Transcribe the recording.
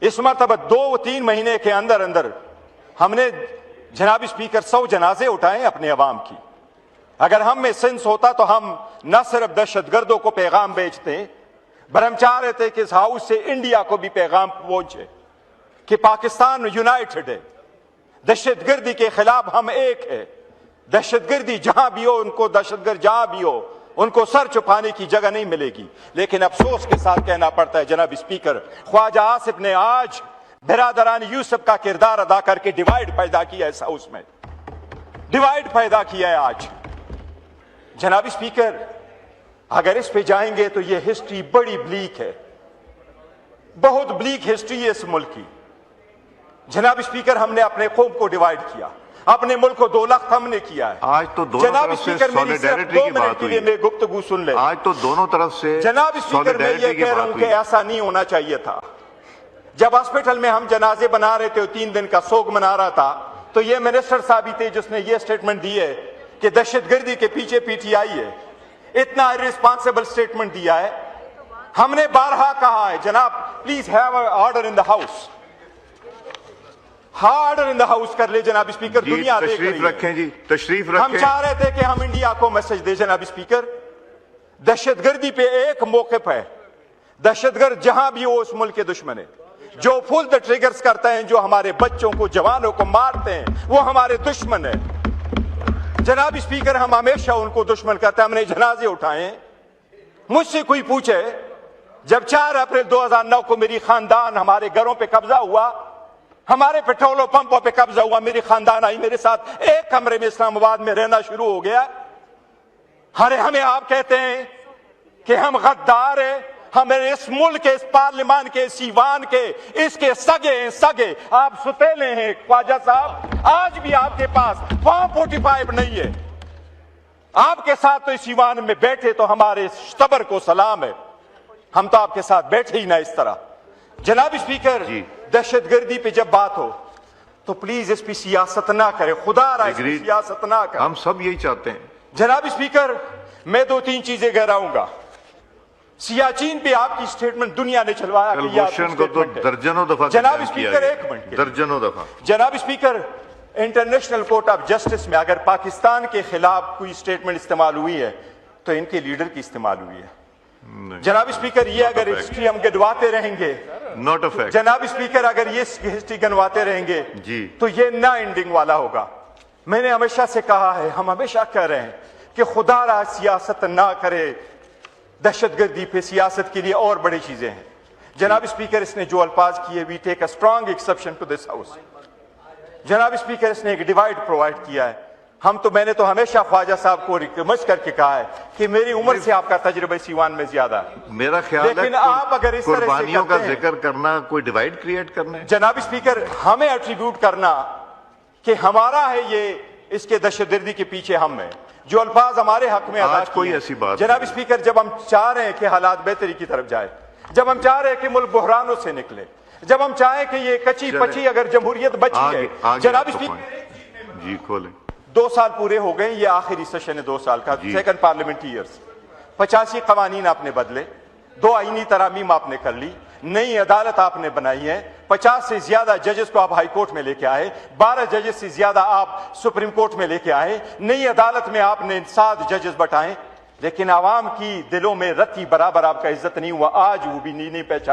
इस मरतबा 2-3 महीने के अंदर अंदर हमने जनाब स्पीकर 100 जनाजे उठाए अपने अवाम की। अगर हम में सेंस होता तो हम न सिर्फ दहशतगर्दों को पैगाम बेचते, पर हम चाह रहे थे कि इस हाउस से इंडिया को भी पैगाम पहुंचे कि पाकिस्तान यूनाइटेड है, दहशतगर्दी के खिलाफ हम एक है। दहशतगर्दी जहां भी हो, उनको दहशतगर्द जहां भी हो, उनको सर छुपाने की जगह नहीं मिलेगी। लेकिन अफसोस के साथ कहना पड़ता है जनाब स्पीकर, ख्वाजा आसिफ ने आज बिरादरान यूसुफ का किरदार अदा करके डिवाइड पैदा किया, इस हाउस में डिवाइड पैदा किया है आज। जनाब स्पीकर, अगर इस पे जाएंगे तो ये हिस्ट्री बड़ी ब्लीक है, बहुत ब्लीक हिस्ट्री है इस मुल्क की। जनाब स्पीकर, हमने अपने कौम को डिवाइड किया, अपने मुल्क को 2 लाख हमने किया है। आज तो दोनों तरफ से सॉलिडेरिटी की बात हुई है। गुफ्तगू सुन ले। आज तो दोनों तरफ से जनाब स्पीकर, मैं ये कह रहा हूं कि ऐसा नहीं होना चाहिए था। जब हॉस्पिटल में हम जनाजे बना रहे थे, 3 दिन का सोग मना रहा था, तो ये मिनिस्टर साहब ही थे जिसने ये स्टेटमेंट दी है कि दहशतगर्दी के पीछे पीटीआई है। इतना इररिस्पांसिबल स्टेटमेंट दिया है। हमने बारहा कहा है जनाब, please have order in the house, order in the house कर ले जनाब स्पीकर। दुनिया देख रही है। रखें जी, तशरीफ रखें। हम चाह रहे थे कि हम इंडिया को मैसेज दे जनाब स्पीकर, दहशतगर्दी पे एक मौक़िफ़ है। दहशतगर्द जहां भी हो उस मुल्क के दुश्मन है। जो फुल द ट्रिगर्स करते हैं, जो हमारे बच्चों को, जवानों को मारते हैं, वो हमारे दुश्मन है। जनाब स्पीकर, हम हमेशा उनको दुश्मन करते हैं। हमने जनाजे उठाए। मुझसे कोई पूछे, जब 4 अप्रैल 2009 को मेरी खानदान हमारे घरों पे कब्जा हुआ, हमारे पेट्रोल पंपों पे कब्जा हुआ, मेरी खानदान आई मेरे साथ एक कमरे में इस्लामाबाद में रहना शुरू हो गया। अरे हमें आप कहते हैं कि हम गद्दार हैं, हमें इस मुल्क के, इस पार्लियामान के, इस ईवान के, इसके सगे आप सुतेले हैं। ख्वाजा साहब, आज भी आपके पास फॉर्म 45 नहीं है। आपके साथ तो इस ईवान में बैठे तो हमारे सबर को सलाम है। हम तो आपके साथ बैठे ही ना इस तरह। जनाब स्पीकर, दहशतगर्दी पे जब बात हो तो प्लीज इस पे सियासत ना करें, खुदा रहा इस पे सियासत ना करें। हम सब यही चाहते हैं। जनाब स्पीकर, मैं 2-3 चीजें गहराऊंगा। सियाचिन पे आपकी स्टेटमेंट दुनिया ने चलवाया कि को तो दर्जनों दफा। जनाब स्पीकर, एक मिनट, दर्जनों दफा। जनाब speaker, international court of justice में अगर पाकिस्तान के खिलाफ कोई स्टेटमेंट इस्तेमाल हुई है तो इनके लीडर की इस्तेमाल हुई है। जनाब स्पीकर, ये अगर हिस्ट्री हम गिनवाते रहेंगे, नॉट अ फैक्ट। जनाब स्पीकर, अगर ये हिस्ट्री गिनवाते रहेंगे जी, तो ये ना एंडिंग वाला होगा। मैंने हमेशा से कहा है, हम हमेशा कह रहे हैं कि खुदा रहा सियासत ना करे। दहशतगर्दी पे सियासत के लिए और बड़ी चीजें हैं। जनाब स्पीकर, इसने जो अल्फाज किए, we take a strong exception to this house. जनाब स्पीकर, इसने एक डिवाइड प्रोवाइड किया है। मैंने तो हमेशा ख्वाजा साहब को रिक्वेस्ट करके कहा है कि मेरी उम्र से आपका तजुर्बा इस ईवान में ज्यादा है। मेरा ख्याल है, लेकिन आप अगर इस तरह से कुर्बानियों का जिक्र करना कोई डिवाइड क्रिएट करना है। जनाब स्पीकर, हमें एट्रीब्यूट करना कि हमारा है ये, इसके दहशतगर्दी के पीछे हम हैं, जो अल्फाज हमारे हक में अदा कोई ऐसी बात। जनाब स्पीकर, जब हम चाह रहे हैं कि हालात बेहतरी की तरफ जाए, जब हम चाह रहे हैं कि मुल्क बहरानों से निकले, जब हम चाहें कि ये कच्ची पची अगर जमहूरियत बची है। जनाब स्पीकर जी, खोलें। 2 साल पूरे हो गए, ये आखिरी सेशन है 2 साल का, सेकंड पार्लियामेंट्री ईयर्स। 85 कवानीन आपने बदले, 2 आईनी तरामीम आपने कर ली, नई अदालत आपने बनाई है, 50 से ज्यादा जजेस को आप हाई कोर्ट में लेके आए, 12 जजेस से ज्यादा आप सुप्रीम कोर्ट में लेके आए, नई अदालत में आपने 7 जजेस बटाए, लेकिन आवाम की दिलों में रत्ती बराबर आपका इज्जत नहीं हुआ। आज वो भी नहीं पहचान।